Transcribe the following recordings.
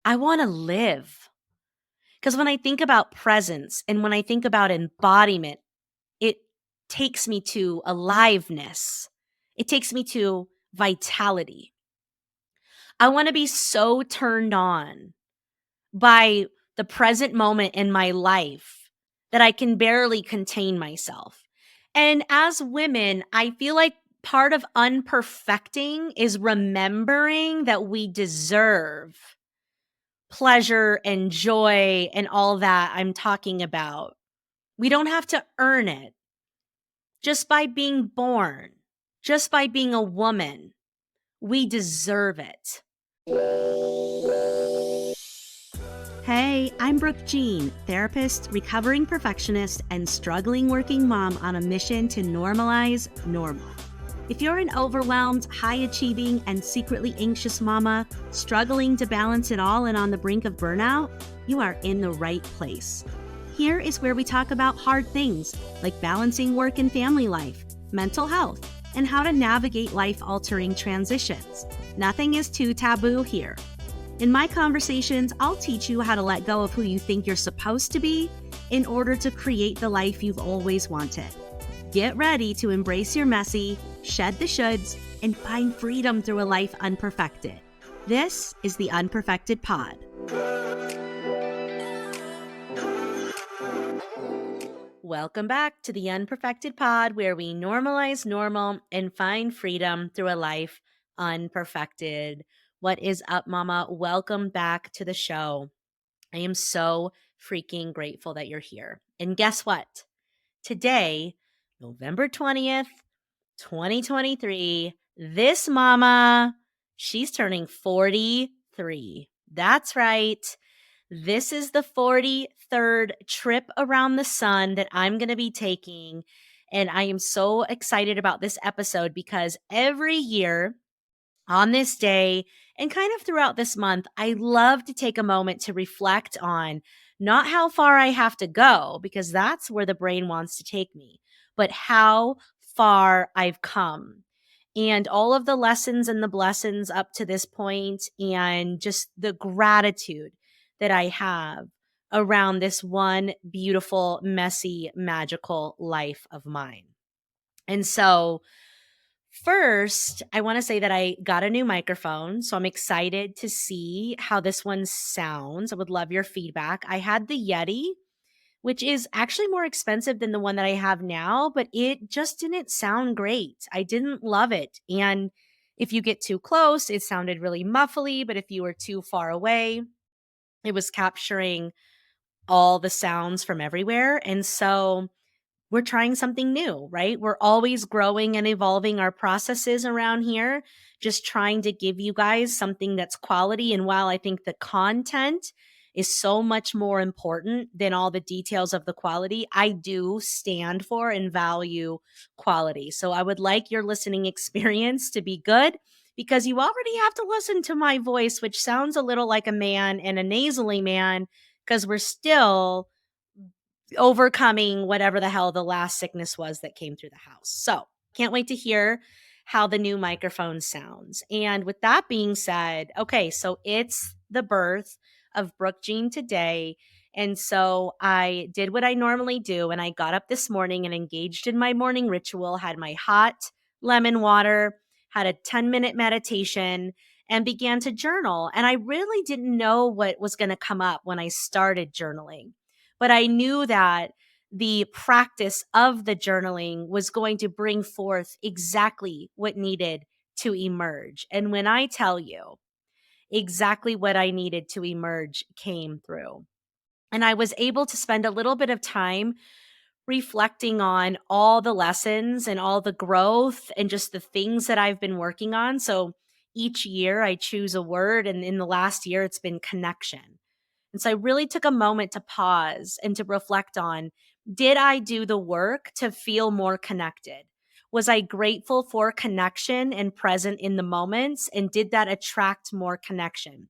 I want to live. Because when I think about presence and when I think about embodiment, it takes me to aliveness. It takes me to vitality. I want to be so turned on by the present moment in my life that I can barely contain myself. And as women, I feel like part of unperfecting is remembering that we deserve pleasure and joy and all that I'm talking about. We don't have to earn it just by being born, just by being a woman. We deserve it. Hey, I'm Brooke Jean, therapist, recovering perfectionist, and struggling working mom on a mission to normalize normal. If you're an overwhelmed, high-achieving, and secretly anxious mama, struggling to balance it all and on the brink of burnout, you are in the right place. Here is where we talk about hard things like balancing work and family life, mental health, and how to navigate life-altering transitions. Nothing is too taboo here. In my conversations, I'll teach you how to let go of who you think you're supposed to be in order to create the life you've always wanted. Get ready to embrace your messy, shed the shoulds, and find freedom through a life unperfected. This is the Unperfected Pod. Welcome back to the Unperfected Pod, where we normalize normal and find freedom through a life unperfected. What is up, mama? Welcome back to the show. I am so freaking grateful that you're here. And guess what? Today, November 20th, 2023, this mama, she's turning 43. That's right. This is the 43rd trip around the sun that I'm going to be taking. And I am so excited about this episode because every year on this day and kind of throughout this month, I love to take a moment to reflect on not how far I have to go, because that's where the brain wants to take me, but how far I've come and all of the lessons and the blessings up to this point, and just the gratitude that I have around this one beautiful, messy, magical life of mine. And so, first, I want to say that I got a new microphone, so I'm excited to see how this one sounds. I would love your feedback. I had the Yeti, which is actually more expensive than the one that I have now, but it just didn't sound great. I didn't love it. And if you get too close, it sounded really muffly, but if you were too far away, it was capturing all the sounds from everywhere. And so we're trying something new, right? We're always growing and evolving our processes around here, just trying to give you guys something that's quality. And while I think the content is so much more important than all the details of the quality, I do stand for and value quality. So I would like your listening experience to be good, because you already have to listen to my voice, which sounds a little like a man and a nasally man, because we're still overcoming whatever the hell the last sickness was that came through the house. So can't wait to hear how the new microphone sounds. And with that being said, okay, so it's the birth of Brooke Jean today. And so I did what I normally do. And I got up this morning and engaged in my morning ritual, had my hot lemon water, had a 10-minute meditation, and began to journal. And I really didn't know what was going to come up when I started journaling. But I knew that the practice of the journaling was going to bring forth exactly what needed to emerge. And when I tell you, exactly what I needed to emerge came through. And I was able to spend a little bit of time reflecting on all the lessons and all the growth and just the things that I've been working on. So each year I choose a word, and in the last year, it's been connection. And so I really took a moment to pause and to reflect on, did I do the work to feel more connected? Was I grateful for connection and present in the moments? And did that attract more connection?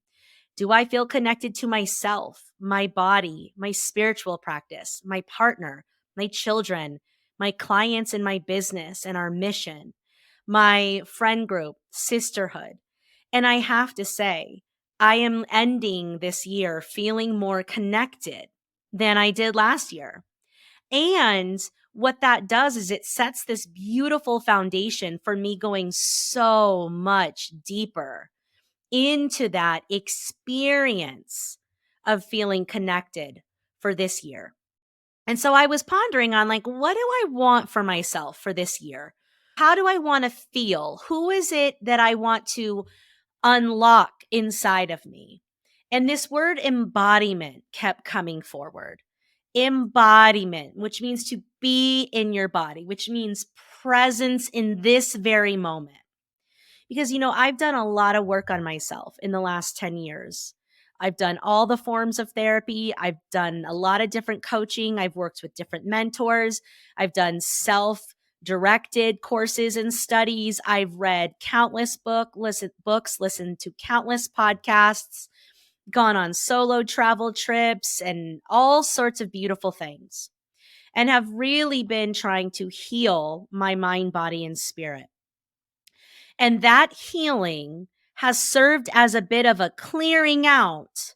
Do I feel connected to myself, my body, my spiritual practice, my partner, my children, my clients in my business and our mission, my friend group, sisterhood? And I have to say, I am ending this year feeling more connected than I did last year. And what that does is it sets this beautiful foundation for me going so much deeper into that experience of feeling connected for this year. And so I was pondering on like, what do I want for myself for this year? How do I want to feel? Who is it that I want to unlock inside of me? And this word embodiment kept coming forward. Embodiment, which means to be in your body, which means presence in this very moment. Because, I've done a lot of work on myself in the last 10 years. I've done all the forms of therapy. I've done a lot of different coaching. I've worked with different mentors. I've done self directed courses and studies. I've read countless books, listened to countless podcasts, gone on solo travel trips, and all sorts of beautiful things, and have really been trying to heal my mind, body, and spirit. And that healing has served as a bit of a clearing out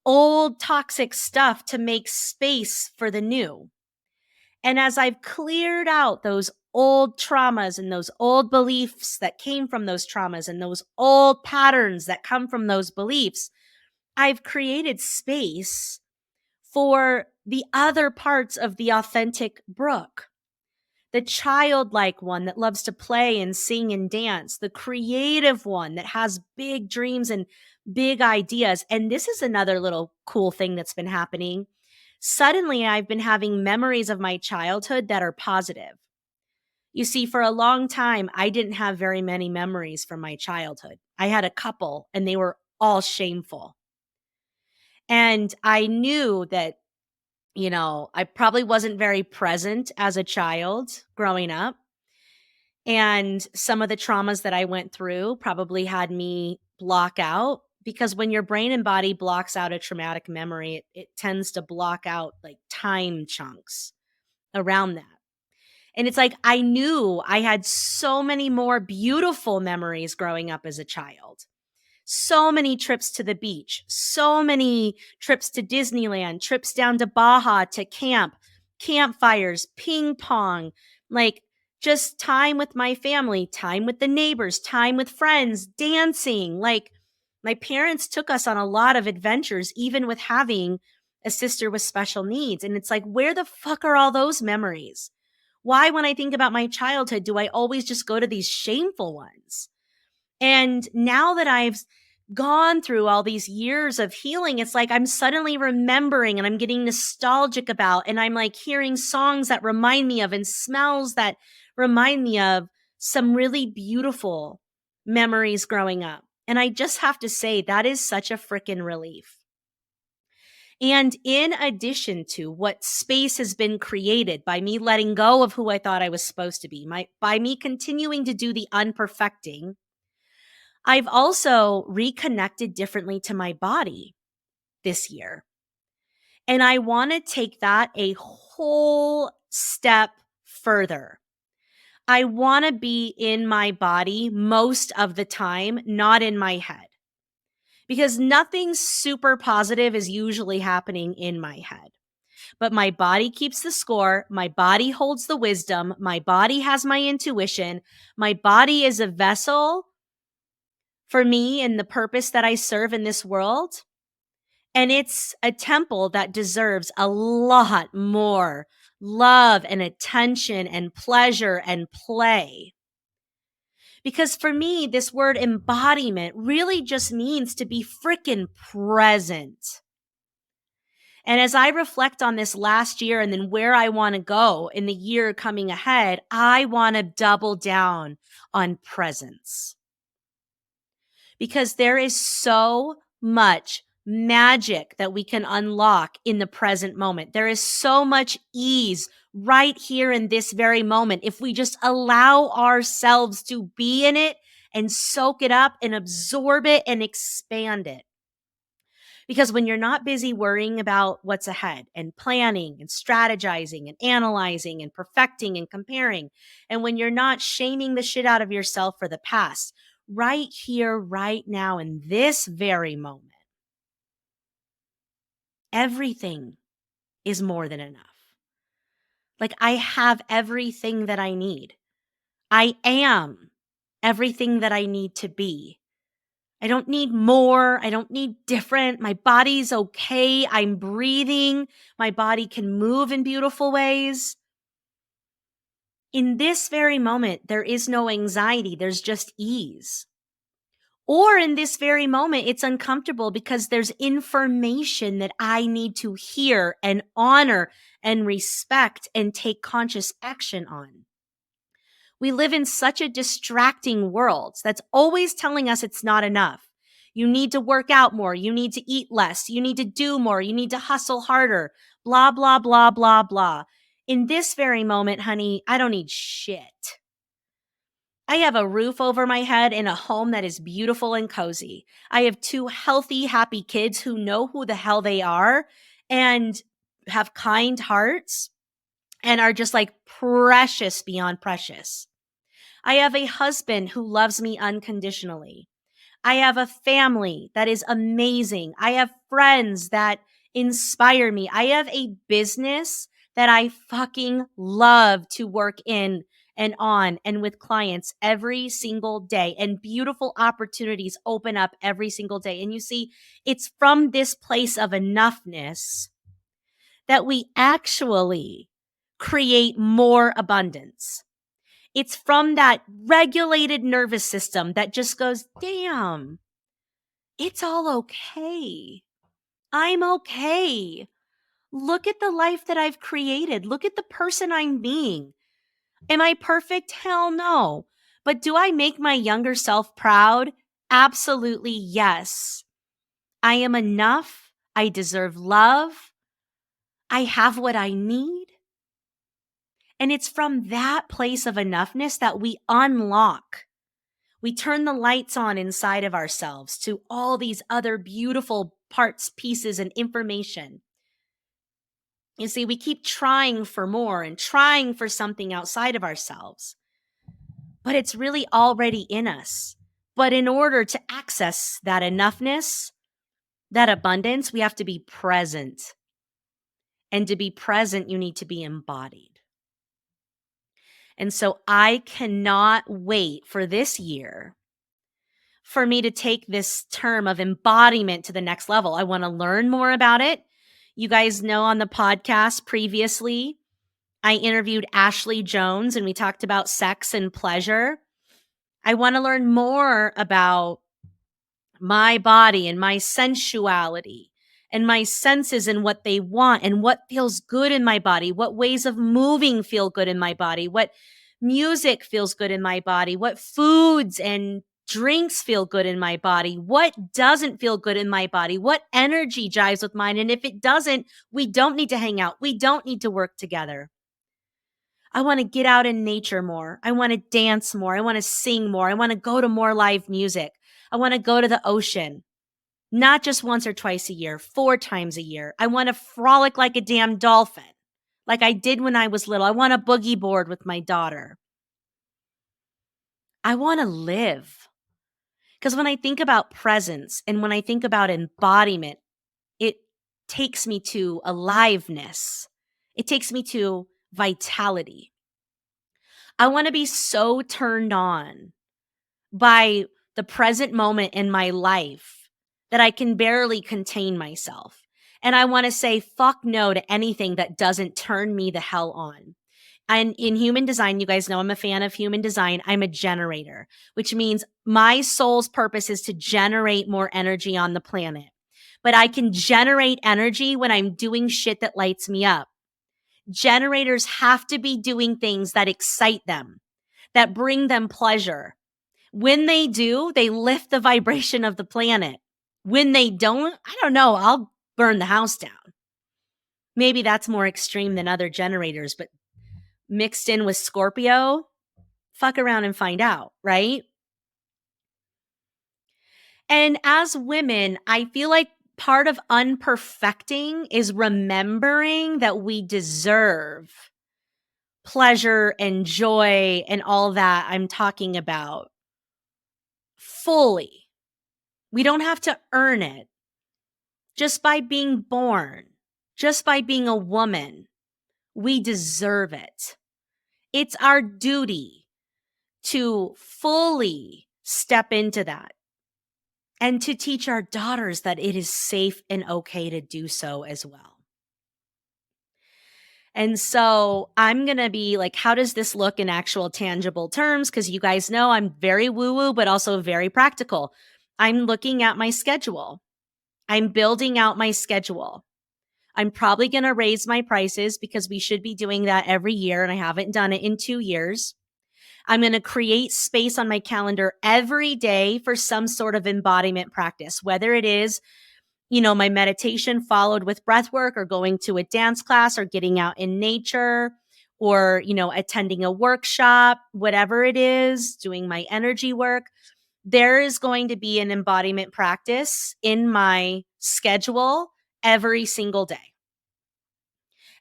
old toxic stuff to make space for the new. And as I've cleared out those old traumas and those old beliefs that came from those traumas and those old patterns that come from those beliefs, I've created space for the other parts of the authentic Brooke. The childlike one that loves to play and sing and dance, the creative one that has big dreams and big ideas. And this is another little cool thing that's been happening. Suddenly, I've been having memories of my childhood that are positive. You see, for a long time, I didn't have very many memories from my childhood. I had a couple, and they were all shameful. And I knew that I probably wasn't very present as a child growing up. And some of the traumas that I went through probably had me block out, because when your brain and body blocks out a traumatic memory, it tends to block out like time chunks around that. And it's like I knew I had so many more beautiful memories growing up as a child. So many trips to the beach, so many trips to Disneyland, trips down to Baja to camp, campfires, ping pong, like just time with my family, time with the neighbors, time with friends, dancing. Like my parents took us on a lot of adventures, even with having a sister with special needs. And it's like, where the fuck are all those memories? Why, when I think about my childhood, do I always just go to these shameful ones? And now that I've gone through all these years of healing, it's like I'm suddenly remembering and I'm getting nostalgic about, and I'm like hearing songs that remind me of and smells that remind me of some really beautiful memories growing up. And I just have to say, that is such a freaking relief. And in addition to what space has been created by me letting go of who I thought I was supposed to be, by me continuing to do the unperfecting, I've also reconnected differently to my body this year. And I want to take that a whole step further. I want to be in my body most of the time, not in my head. Because nothing super positive is usually happening in my head. But my body keeps the score. My body holds the wisdom. My body has my intuition. My body is a vessel for me and the purpose that I serve in this world. And it's a temple that deserves a lot more love and attention and pleasure and play. Because for me, this word embodiment really just means to be freaking present. And as I reflect on this last year and then where I want to go in the year coming ahead, I want to double down on presence. Because there is so much magic that we can unlock in the present moment. There is so much ease right here in this very moment if we just allow ourselves to be in it and soak it up and absorb it and expand it. Because when you're not busy worrying about what's ahead and planning and strategizing and analyzing and perfecting and comparing, and when you're not shaming the shit out of yourself for the past, right here, right now, in this very moment, everything is more than enough. Like I have everything that I need. I am everything that I need to be. I don't need more. I don't need different. My body's okay. I'm breathing. My body can move in beautiful ways. In this very moment, there is no anxiety. There's just ease. Or in this very moment, it's uncomfortable because there's information that I need to hear and honor and respect and take conscious action on. We live in such a distracting world that's always telling us it's not enough. You need to work out more. You need to eat less. You need to do more. You need to hustle harder. Blah, blah, blah, blah, blah. In this very moment, honey, I don't need shit. I have a roof over my head and a home that is beautiful and cozy. I have two healthy, happy kids who know who the hell they are and have kind hearts and are just like precious beyond precious. I have a husband who loves me unconditionally. I have a family that is amazing. I have friends that inspire me. I have a business that I fucking love to work in and on and with clients every single day, and beautiful opportunities open up every single day. And you see, it's from this place of enoughness that we actually create more abundance. It's from that regulated nervous system that just goes, damn, it's all okay. I'm okay. Look at the life that I've created. Look at the person I'm being. Am I perfect? Hell no. But do I make my younger self proud? Absolutely yes. I am enough. I deserve love. I have what I need. And it's from that place of enoughness that we unlock. We turn the lights on inside of ourselves to all these other beautiful parts, pieces, and information. You see, we keep trying for more and trying for something outside of ourselves, but it's really already in us. But in order to access that enoughness, that abundance, we have to be present. And to be present, you need to be embodied. And so I cannot wait for this year for me to take this term of embodiment to the next level. I want to learn more about it. You guys know on the podcast previously, I interviewed Ashley Jones and we talked about sex and pleasure. I want to learn more about my body and my sensuality and my senses and what they want and what feels good in my body, what ways of moving feel good in my body, what music feels good in my body, what foods and drinks feel good in my body, what doesn't feel good in my body, what energy jives with mine. And if it doesn't, we don't need to hang out. We don't need to work together. I want to get out in nature more. I want to dance more. I want to sing more. I want to go to more live music. I want to go to the ocean, not just once or twice a year, 4 times a year. I want to frolic like a damn dolphin, like I did when I was little. I want to boogie board with my daughter. I want to live. Because when I think about presence and when I think about embodiment, it takes me to aliveness. It takes me to vitality. I want to be so turned on by the present moment in my life that I can barely contain myself. And I want to say fuck no to anything that doesn't turn me the hell on. And in human design, you guys know I'm a fan of human design. I'm a generator, which means my soul's purpose is to generate more energy on the planet. But I can generate energy when I'm doing shit that lights me up. Generators have to be doing things that excite them, that bring them pleasure. When they do, they lift the vibration of the planet. When they don't, I don't know, I'll burn the house down. Maybe that's more extreme than other generators, but mixed in with Scorpio, fuck around and find out, right? And as women, I feel like part of unperfecting is remembering that we deserve pleasure and joy and all that I'm talking about fully. We don't have to earn it. Just by being born, just by being a woman, we deserve it. It's our duty to fully step into that and to teach our daughters that it is safe and okay to do so as well. And so I'm going to be like, how does this look in actual tangible terms? Because you guys know I'm very woo-woo, but also very practical. I'm looking at my schedule. I'm building out my schedule. I'm probably going to raise my prices because we should be doing that every year, and I haven't done it in 2 years. I'm going to create space on my calendar every day for some sort of embodiment practice, whether it is, my meditation followed with breath work, or going to a dance class, or getting out in nature, or, attending a workshop, whatever it is, doing my energy work. There is going to be an embodiment practice in my schedule every single day.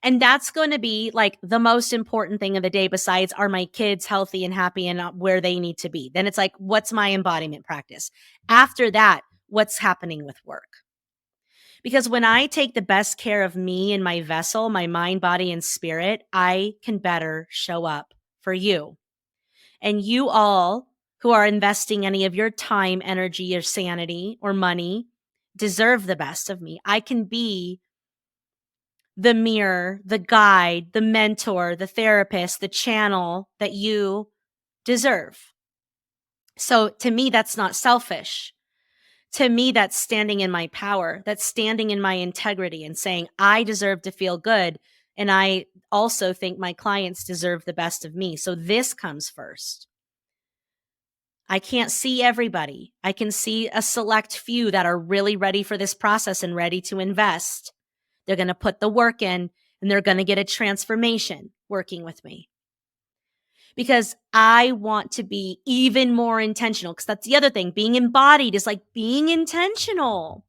And that's going to be like the most important thing of the day, besides, are my kids healthy and happy and where they need to be? Then it's like, what's my embodiment practice? After that, what's happening with work? Because when I take the best care of me and my vessel, my mind, body, and spirit, I can better show up for you. And you all who are investing any of your time, energy, or sanity or money deserve the best of me. I can be the mirror, the guide, the mentor, the therapist, the channel that you deserve. So to me, that's not selfish. To me, that's standing in my power. That's standing in my integrity and saying, I deserve to feel good. And I also think my clients deserve the best of me. So this comes first. I can't see everybody. I can see a select few that are really ready for this process and ready to invest. They're going to put the work in, and they're going to get a transformation working with me. Because I want to be even more intentional, because that's the other thing. Being embodied is like being intentional.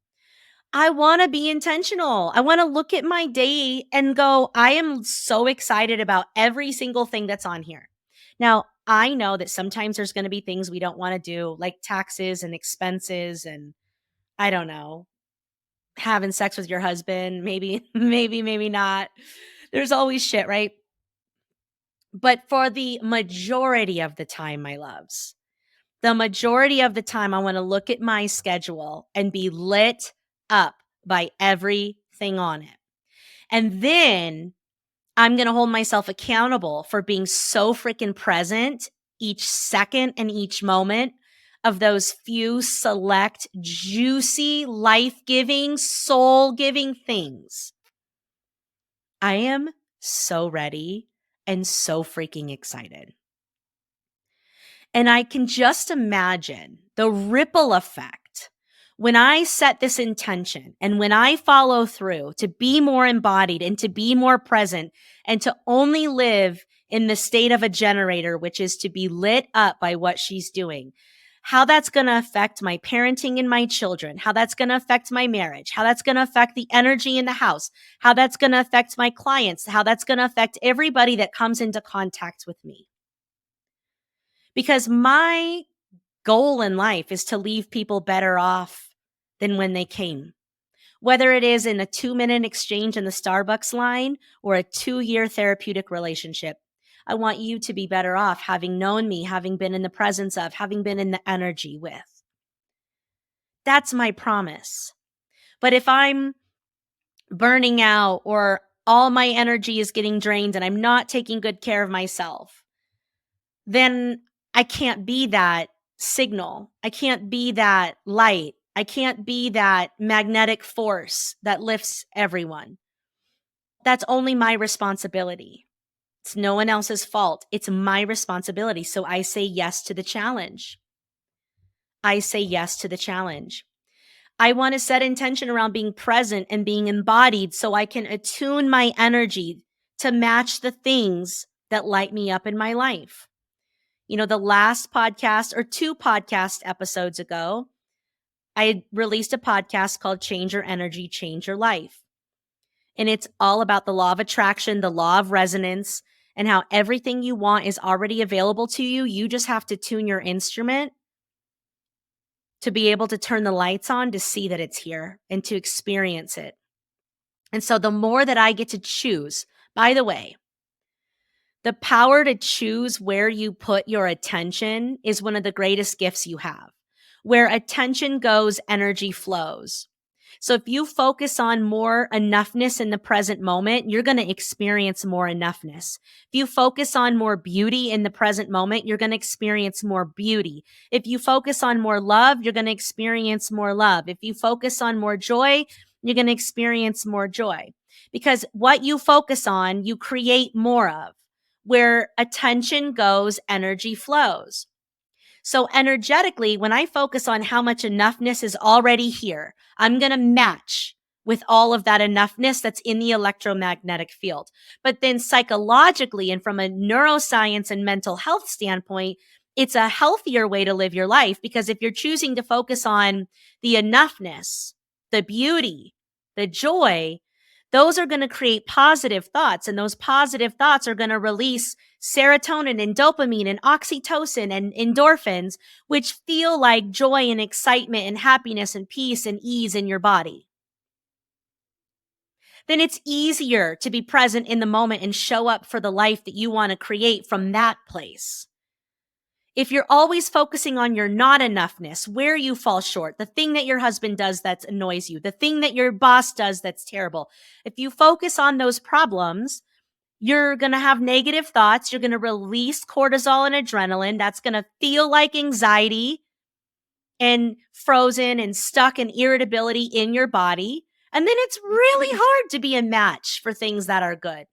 I want to be intentional. I want to look at my day and go, I am so excited about every single thing that's on here. Now, I know that sometimes there's going to be things we don't want to do, like taxes and expenses and, I don't know, having sex with your husband, maybe, maybe not. There's always shit, right? But for the majority of the time, my loves, the majority of the time, I want to look at my schedule and be lit up by everything on it. And then I'm going to hold myself accountable for being so freaking present each second and each moment of those few select, juicy, life-giving, soul-giving things. I am so ready and so freaking excited. And I can just imagine the ripple effect when I set this intention and when I follow through to be more embodied and to be more present and to only live in the state of a generator, which is to be lit up by what she's doing. How that's going to affect my parenting and my children, how that's going to affect my marriage, how that's going to affect the energy in the house, how that's going to affect my clients, how that's going to affect everybody that comes into contact with me. Because my goal in life is to leave people better off than when they came. Whether it is in a 2-minute exchange in the Starbucks line or a 2-year therapeutic relationship, I want you to be better off having known me, having been in the presence of, having been in the energy with. That's my promise. But if I'm burning out or all my energy is getting drained and I'm not taking good care of myself, then I can't be that signal. I can't be that light. I can't be that magnetic force that lifts everyone. That's only my responsibility. It's no one else's fault. It's my responsibility. So I say yes to the challenge. I say yes to the challenge. I want to set intention around being present and being embodied so I can attune my energy to match the things that light me up in my life. The last podcast or 2 podcast episodes ago, I released a podcast called Change Your Energy, Change Your Life. And it's all about the law of attraction, the law of resonance, and how everything you want is already available to you. You just have to tune your instrument to be able to turn the lights on to see that it's here and to experience it. And so the more that I get to choose, by the way, the power to choose where you put your attention is one of the greatest gifts you have. Where attention goes, energy flows. So if you focus on more enoughness in the present moment, you're going to experience more enoughness. If you focus on more beauty in the present moment, you're going to experience more beauty. If you focus on more love, you're going to experience more love. If you focus on more joy, you're going to experience more joy. Because what you focus on, you create more of. Where attention goes, energy flows. So energetically, when I focus on how much enoughness is already here, I'm going to match with all of that enoughness that's in the electromagnetic field. But then psychologically and from a neuroscience and mental health standpoint, it's a healthier way to live your life, because if you're choosing to focus on the enoughness, the beauty, the joy, those are going to create positive thoughts, and those positive thoughts are going to release serotonin and dopamine and oxytocin and endorphins, which feel like joy and excitement and happiness and peace and ease in your body. Then it's easier to be present in the moment and show up for the life that you want to create from that place. If you're always focusing on your not enoughness, where you fall short, the thing that your husband does that annoys you, the thing that your boss does that's terrible, if you focus on those problems, you're going to have negative thoughts. You're going to release cortisol and adrenaline. That's going to feel like anxiety and frozen and stuck and irritability in your body. And then it's really hard to be a match for things that are good.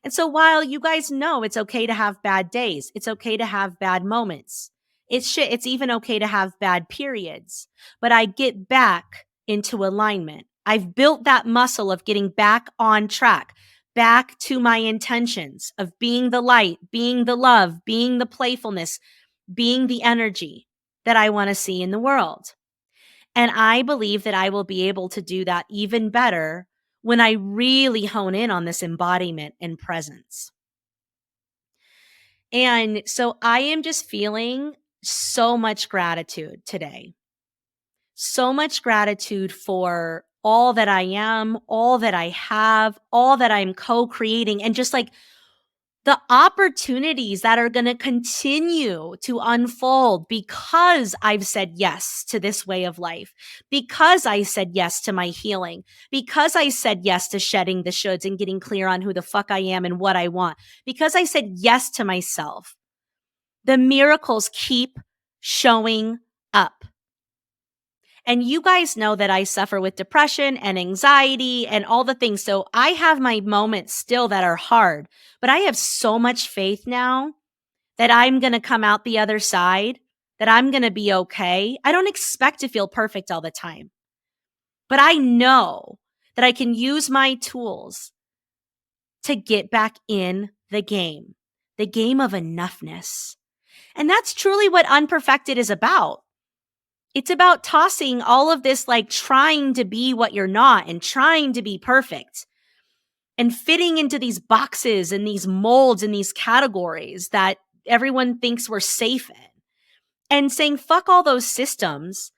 And so while you guys know it's okay to have bad days, it's okay to have bad moments. It's even okay to have bad periods. But I get back into alignment. I've built that muscle of getting back on track, back to my intentions of being the light, being the love, being the playfulness, being the energy that I want to see in the world. And I believe that I will be able to do that even better when I really hone in on this embodiment and presence. And so I am just feeling so much gratitude today. So much gratitude for all that I am, all that I have, all that I'm co-creating, and just like the opportunities that are going to continue to unfold because I've said yes to this way of life, because I said yes to my healing, because I said yes to shedding the shoulds and getting clear on who the fuck I am and what I want, because I said yes to myself. The miracles keep showing up. And you guys know that I suffer with depression and anxiety and all the things. So I have my moments still that are hard, but I have so much faith now that I'm going to come out the other side, that I'm going to be okay. I don't expect to feel perfect all the time, but I know that I can use my tools to get back in the game of enoughness. And that's truly what Unperfected is about. It's about tossing all of this, like trying to be what you're not and trying to be perfect and fitting into these boxes and these molds and these categories that everyone thinks we're safe in, and saying, fuck all those systems.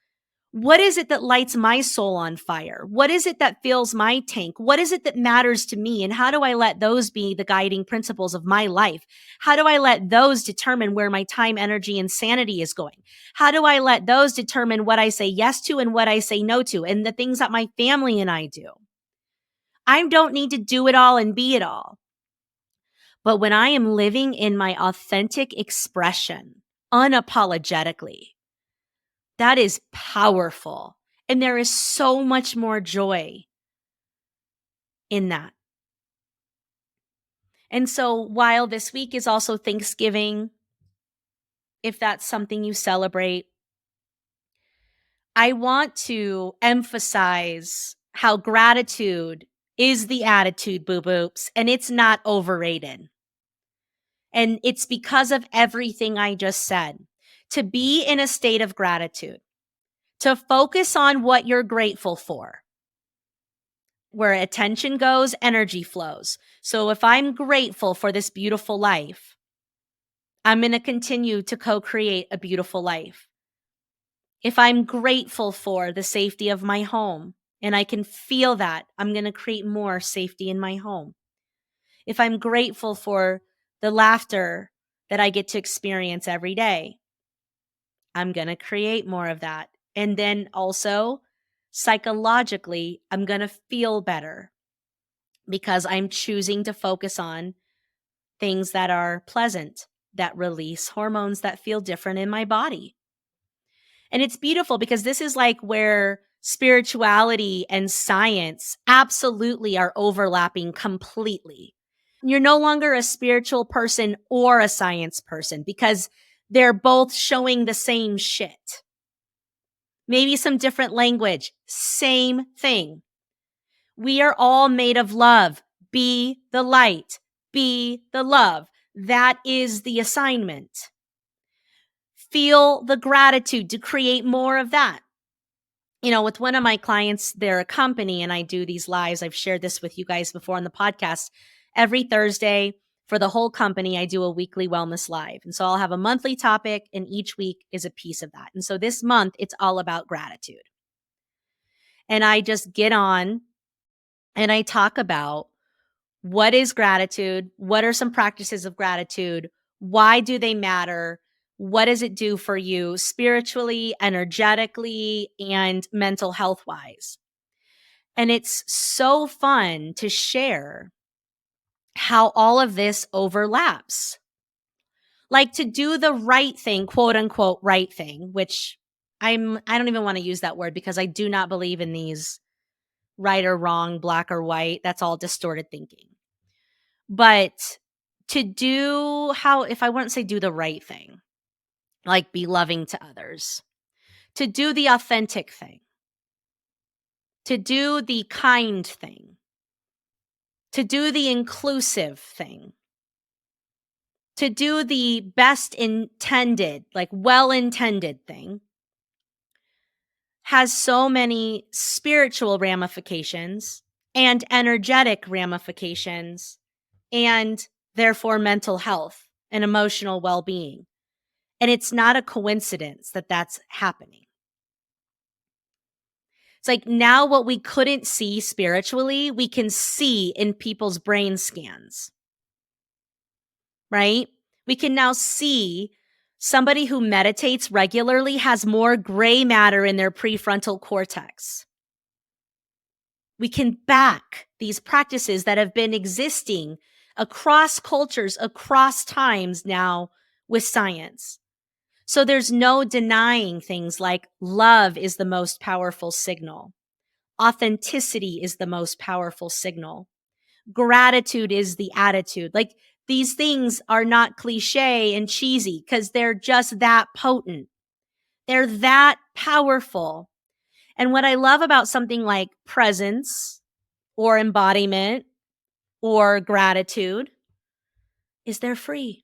What is it that lights my soul on fire? What is it that fills my tank? What is it that matters to me? And how do I let those be the guiding principles of my life? How do I let those determine where my time, energy, and sanity is going? How do I let those determine what I say yes to and what I say no to, and the things that my family and I do? I don't need to do it all and be it all. But when I am living in my authentic expression, unapologetically, that is powerful. And there is so much more joy in that. And so while this week is also Thanksgiving, if that's something you celebrate, I want to emphasize how gratitude is the attitude, boo-boops, and it's not overrated. And it's because of everything I just said. To be in a state of gratitude, to focus on what you're grateful for. Where attention goes, energy flows. So if I'm grateful for this beautiful life, I'm going to continue to co-create a beautiful life. If I'm grateful for the safety of my home and I can feel that, I'm going to create more safety in my home. If I'm grateful for the laughter that I get to experience every day, I'm going to create more of that. And then also, psychologically, I'm going to feel better because I'm choosing to focus on things that are pleasant, that release hormones that feel different in my body. And it's beautiful because this is like where spirituality and science absolutely are overlapping completely. You're no longer a spiritual person or a science person because they're both showing the same shit. Maybe some different language, same thing. We are all made of love. Be the light, be the love. That is the assignment. Feel the gratitude to create more of that. With one of my clients, they're a company and I do these lives. I've shared this with you guys before on the podcast. Every Thursday for the whole company, I do a weekly wellness live. And so I'll have a monthly topic and each week is a piece of that. And so this month, it's all about gratitude. And I just get on and I talk about what is gratitude? What are some practices of gratitude? Why do they matter? What does it do for you spiritually, energetically, and mental health wise? And it's so fun to share how all of this overlaps. Like to do the right thing, quote unquote, right thing, which I don't even want to use that word because I do not believe in these right or wrong, black or white. That's all distorted thinking. But to do if I wouldn't say do the right thing, like be loving to others, to do the authentic thing, to do the kind thing, to do the inclusive thing, to do the best intended, like well intended thing, has so many spiritual ramifications and energetic ramifications and therefore mental health and emotional well-being. And it's not a coincidence that that's happening. It's like now what we couldn't see spiritually, we can see in people's brain scans, right? We can now see somebody who meditates regularly has more gray matter in their prefrontal cortex. We can back these practices that have been existing across cultures, across times now with science. So there's no denying things like love is the most powerful signal. Authenticity is the most powerful signal. Gratitude is the attitude. Like these things are not cliche and cheesy because they're just that potent. They're that powerful. And what I love about something like presence or embodiment or gratitude is they're free.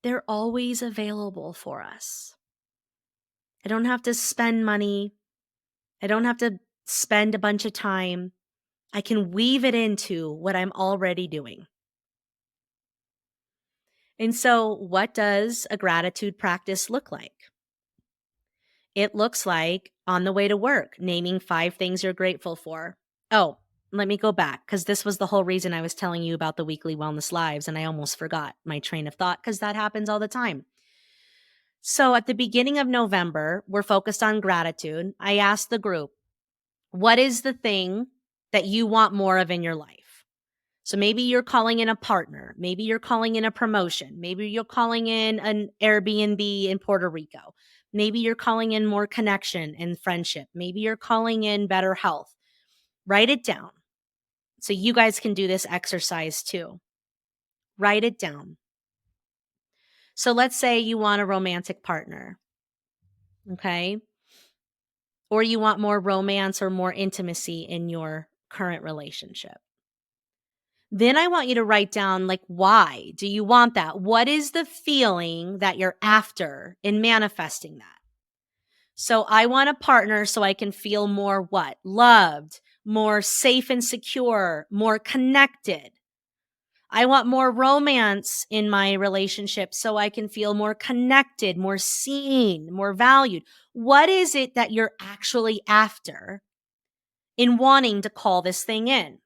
They're always available for us. I don't have to spend money. I don't have to spend a bunch of time. I can weave it into what I'm already doing. And so, what does a gratitude practice look like? It looks like on the way to work, naming 5 things you're grateful for. Oh, let me go back because this was the whole reason I was telling you about the weekly wellness lives, and I almost forgot my train of thought because that happens all the time. So, at the beginning of November, we're focused on gratitude. I asked the group, what is the thing that you want more of in your life? So maybe you're calling in a partner. Maybe you're calling in a promotion. Maybe you're calling in an Airbnb in Puerto Rico. Maybe you're calling in more connection and friendship. Maybe you're calling in better health. Write it down. So you guys can do this exercise too. Write it down. So let's say you want a romantic partner. Okay. Or you want more romance or more intimacy in your current relationship. Then I want you to write down, like, why do you want that? What is the feeling that you're after in manifesting that? So I want a partner so I can feel more what? Loved, more safe and secure, more connected. I want more romance in my relationship so I can feel more connected, more seen, more valued. What is it that you're actually after in wanting to call this thing in?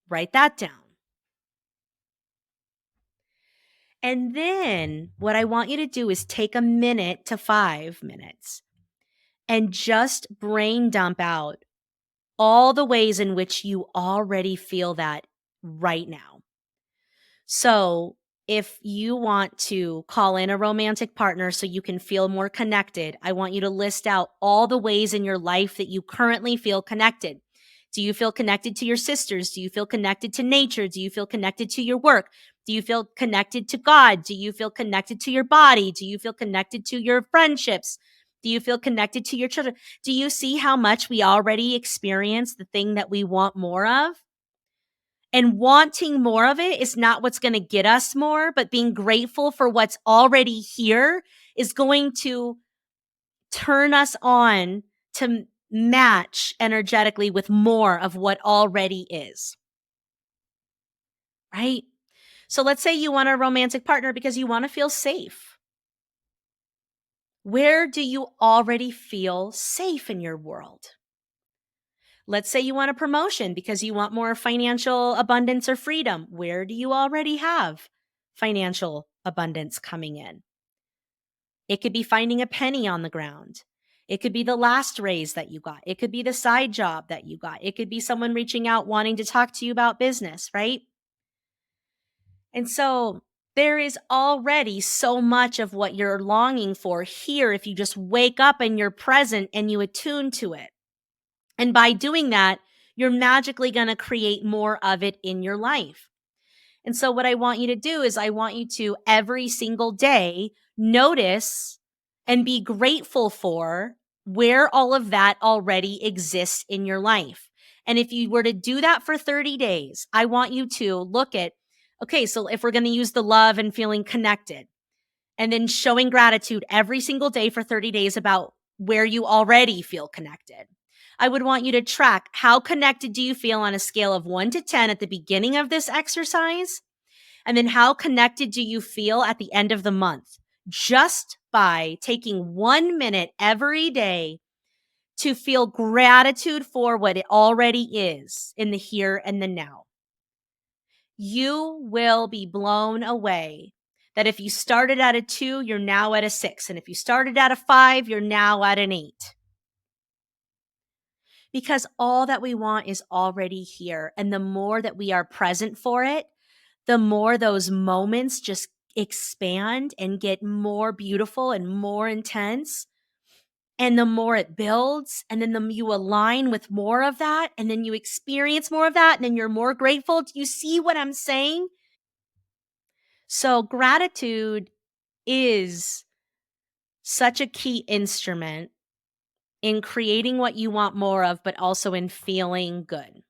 Write that down. And then what I want you to do is take a minute to 5 minutes and just brain dump out all the ways in which you already feel that right now. So, if you want to call in a romantic partner so you can feel more connected, I want you to list out all the ways in your life that you currently feel connected. Do you feel connected to your sisters? Do you feel connected to nature? Do you feel connected to your work? Do you feel connected to God? Do you feel connected to your body? Do you feel connected to your friendships? Do you feel connected to your children? Do you see how much we already experience the thing that we want more of? And wanting more of it is not what's going to get us more, but being grateful for what's already here is going to turn us on to match energetically with more of what already is. Right? So let's say you want a romantic partner because you want to feel safe. Where do you already feel safe in your world? Let's say you want a promotion because you want more financial abundance or freedom. Where do you already have financial abundance coming in? It could be finding a penny on the ground. It could be the last raise that you got. It could be the side job that you got. It could be someone reaching out wanting to talk to you about business, right? And so there is already so much of what you're longing for here if you just wake up and you're present and you attune to it. And by doing that, you're magically going to create more of it in your life. And so, what I want you to do is, I want you to every single day notice and be grateful for where all of that already exists in your life. And if you were to do that for 30 days, I want you to look at, okay, so if we're going to use the love and feeling connected, and then showing gratitude every single day for 30 days about where you already feel connected. I would want you to track how connected do you feel on a scale of 1 to 10 at the beginning of this exercise? And then how connected do you feel at the end of the month? Just by taking 1 minute every day to feel gratitude for what it already is in the here and the now. You will be blown away that if you started at a 2, you're now at a 6. And if you started at a 5, you're now at an 8. Because all that we want is already here. And the more that we are present for it, the more those moments just expand and get more beautiful and more intense. And the more it builds, and then you align with more of that, and then you experience more of that, and then you're more grateful. Do you see what I'm saying? So gratitude is such a key instrument in creating what you want more of, but also in feeling good.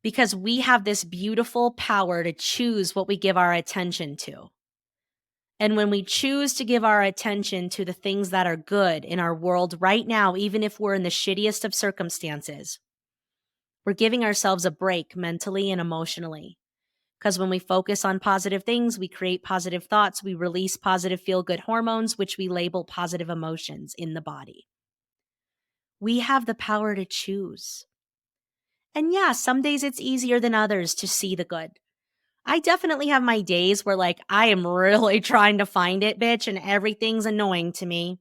Because we have this beautiful power to choose what we give our attention to. And when we choose to give our attention to the things that are good in our world right now, even if we're in the shittiest of circumstances, we're giving ourselves a break mentally and emotionally. Because when we focus on positive things, we create positive thoughts, we release positive feel-good hormones, which we label positive emotions in the body. We have the power to choose. And yeah, some days it's easier than others to see the good. I definitely have my days where like I am really trying to find it, bitch, and everything's annoying to me.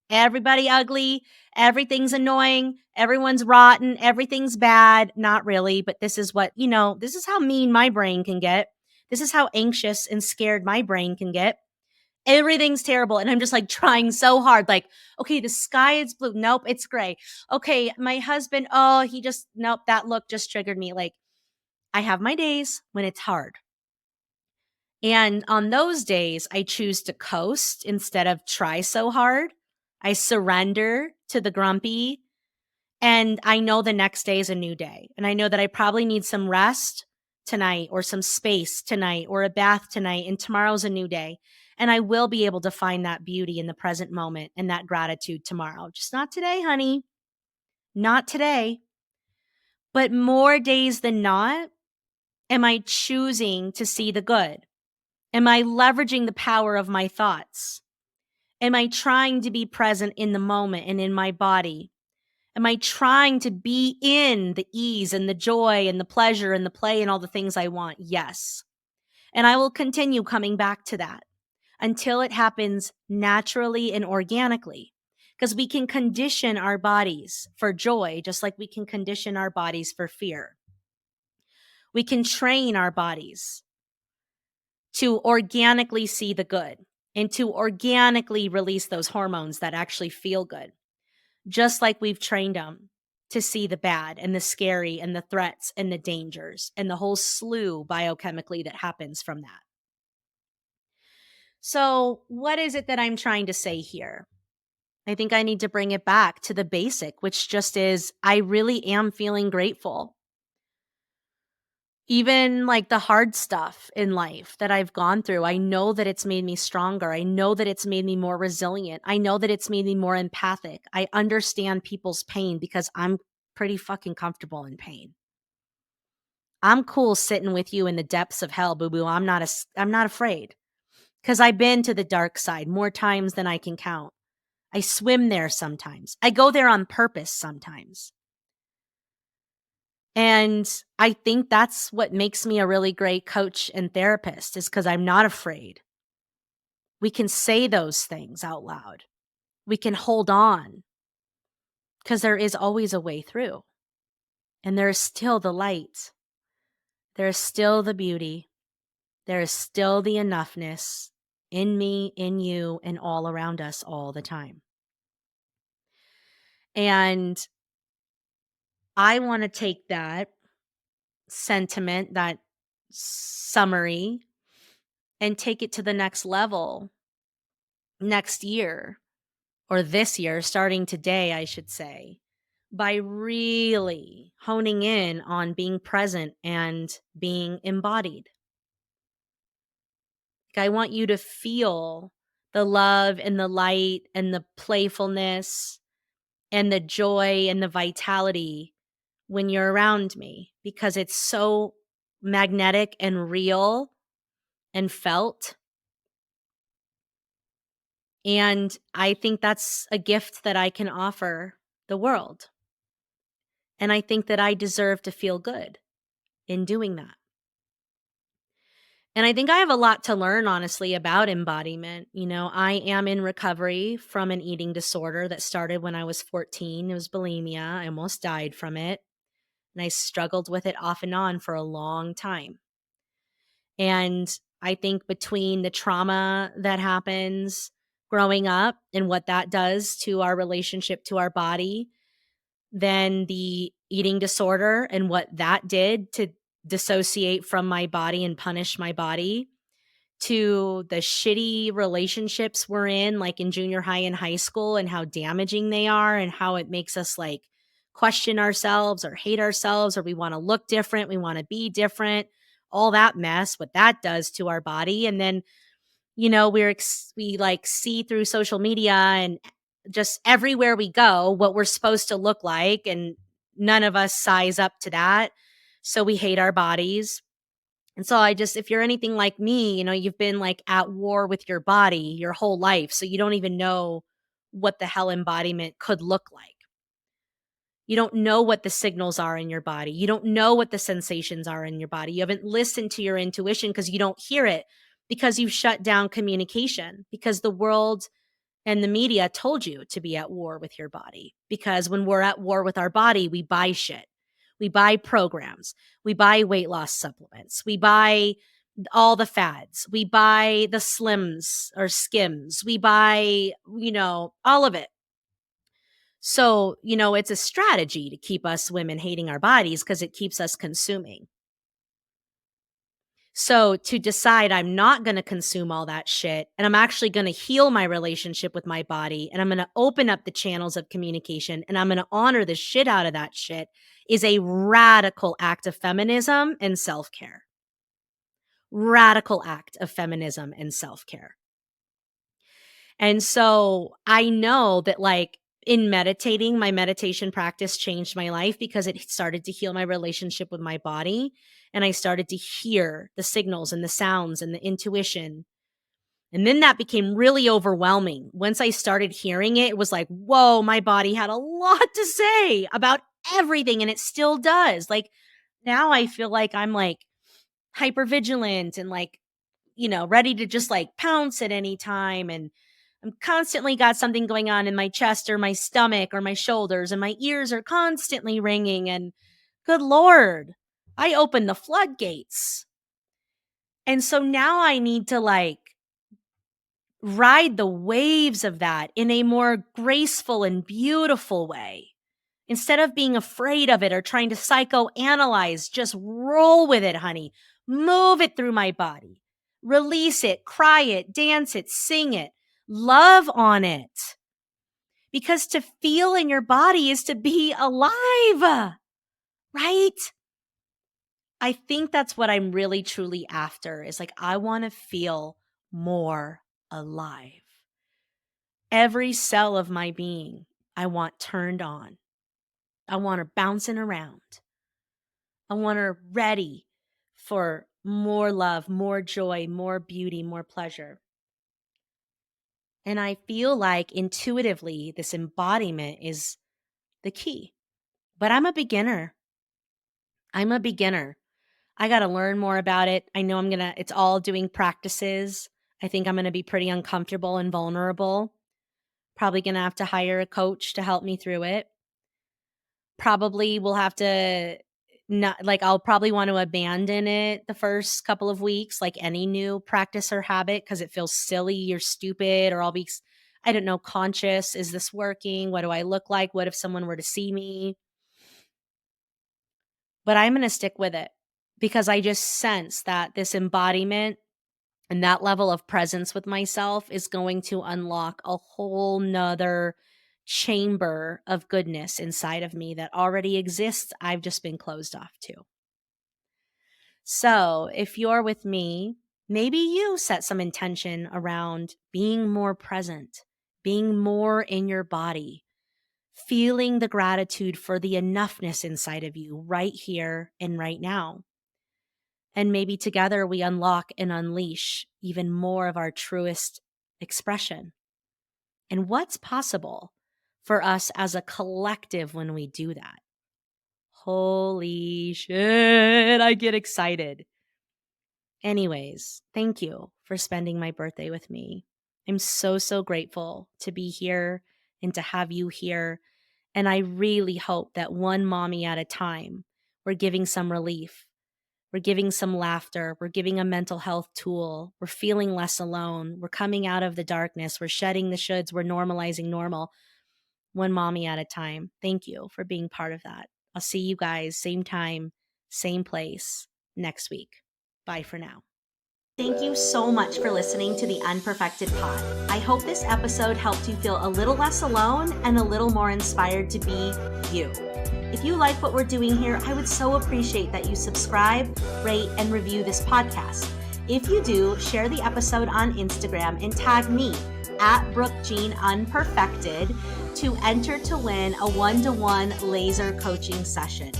Everybody ugly, everything's annoying, everyone's rotten, everything's bad. Not really, but this is what, this is how mean my brain can get. This is how anxious and scared my brain can get. Everything's terrible. And I'm just like trying so hard. Like, okay, the sky is blue. Nope, it's gray. Okay, my husband, nope, that look just triggered me. Like, I have my days when it's hard. And on those days, I choose to coast instead of try so hard. I surrender to the grumpy. And I know the next day is a new day. And I know that I probably need some rest tonight or some space tonight or a bath tonight. And tomorrow's a new day. And I will be able to find that beauty in the present moment and that gratitude tomorrow. Just not today, honey. Not today. But more days than not, Am I choosing to see the good? Am I leveraging the power of my thoughts? Am I trying to be present in the moment and in my body? Am I trying to be in the ease and the joy and the pleasure and the play and all the things I want? Yes. And I will continue coming back to that until it happens naturally and organically. Because we can condition our bodies for joy, just like we can condition our bodies for fear. We can train our bodies to organically see the good and to organically release those hormones that actually feel good, just like we've trained them to see the bad and the scary and the threats and the dangers and the whole slew biochemically that happens from that. So, what is it that I'm trying to say here? I think I need to bring it back to the basic, which just is I really am feeling grateful. Even like the hard stuff in life that I've gone through, I know that it's made me stronger. I know that it's made me more resilient. I know that it's made me more empathic. I understand people's pain because I'm pretty fucking comfortable in pain. I'm cool sitting with you in the depths of hell, boo boo. I'm not afraid because I've been to the dark side more times than I can count. I swim there sometimes. I go there on purpose sometimes. And I think that's what makes me a really great coach and therapist is because I'm not afraid. We can say those things out loud. We can hold on because there is always a way through. And there is still the light. There is still the beauty. There is still the enoughness in me, in you, and all around us all the time. And I want to take that sentiment, that summary, and take it to the next level next year or this year, starting today, I should say, by really honing in on being present and being embodied. Like, I want you to feel the love and the light and the playfulness and the joy and the vitality when you're around me because it's so magnetic and real and felt. And I think that's a gift that I can offer the world. And I think that I deserve to feel good in doing that. And I think I have a lot to learn, honestly, about embodiment. You know, I am in recovery from an eating disorder that started when I was 14. It was bulimia. I almost died from it. And I struggled with it off and on for a long time. And I think between the trauma that happens growing up and what that does to our relationship to our body, then the eating disorder and what that did to dissociate from my body and punish my body, to the shitty relationships we're in, like in junior high and high school, and how damaging they are and how it makes us like question ourselves or hate ourselves, or we want to look different, we want to be different, all that mess, what that does to our body. And then, you know, we like see through social media and just everywhere we go what we're supposed to look like, and none of us size up to that. So we hate our bodies. And so if you're anything like me, you know, you've been like at war with your body your whole life. So you don't even know what the hell embodiment could look like. You don't know what the signals are in your body. You don't know what the sensations are in your body. You haven't listened to your intuition because you don't hear it, because you've shut down communication, because the world and the media told you to be at war with your body. Because when we're at war with our body, we buy shit. We buy programs. We buy weight loss supplements. We buy all the fads. We buy the slims or skims. We buy, you know, all of it. So, you know, it's a strategy to keep us women hating our bodies because it keeps us consuming. So to decide I'm not going to consume all that shit, and I'm actually going to heal my relationship with my body, and I'm going to open up the channels of communication, and I'm going to honor the shit out of that shit, is a radical act of feminism and self-care. Radical act of feminism and self-care. And so I know that, like, in meditating, my meditation practice changed my life because it started to heal my relationship with my body. And I started to hear the signals and the sounds and the intuition. And then that became really overwhelming. Once I started hearing it, it was like, whoa, my body had a lot to say about everything. And it still does. Like now I feel like I'm like hyper vigilant and like, ready to just like pounce at any time. And I'm constantly got something going on in my chest or my stomach or my shoulders, and my ears are constantly ringing. And good Lord, I opened the floodgates. And so now I need to like ride the waves of that in a more graceful and beautiful way. Instead of being afraid of it or trying to psychoanalyze, just roll with it, honey. Move it through my body. Release it, cry it, dance it, sing it, love on it. Because to feel in your body is to be alive, right? I think that's what I'm really truly after is like, I want to feel more alive. Every cell of my being, I want turned on. I want her bouncing around. I want her ready for more love, more joy, more beauty, more pleasure. And I feel like intuitively this embodiment is the key. But I'm a beginner. I got to learn more about it. I know it's all doing practices. I think I'm going to be pretty uncomfortable and vulnerable. Probably going to have to hire a coach to help me through it. Probably will have to I'll probably want to abandon it the first couple of weeks, like any new practice or habit, because it feels silly or stupid, or I'll be, I don't know, conscious. Is this working? What do I look like? What if someone were to see me? But I'm going to stick with it because I just sense that this embodiment and that level of presence with myself is going to unlock a whole nother chamber of goodness inside of me that already exists. I've just been closed off to. So if you're with me, maybe you set some intention around being more present, being more in your body, feeling the gratitude for the enoughness inside of you right here and right now. And maybe together we unlock and unleash even more of our truest expression. And what's possible for us as a collective when we do that? Holy shit, I get excited. Anyways, thank you for spending my birthday with me. I'm so, so grateful to be here and to have you here. And I really hope that one mommy at a time, we're giving some relief. We're giving some laughter. We're giving a mental health tool. We're feeling less alone. We're coming out of the darkness. We're shedding the shoulds. We're normalizing normal. One mommy at a time. Thank you for being part of that. I'll see you guys same time, same place next week. Bye for now. Thank you so much for listening to the Unperfected Pod. I hope this episode helped you feel a little less alone and a little more inspired to be you. If you like what we're doing here, I would so appreciate that you subscribe, rate, and review this podcast. If you do, share the episode on Instagram and tag me at Brooke Jean Unperfected to enter to win a 1-to-1 laser coaching session.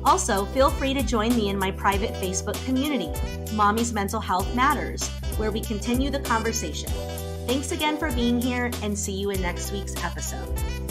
Also, feel free to join me in my private Facebook community, Mommy's Mental Health Matters, where we continue the conversation. Thanks again for being here, and see you in next week's episode.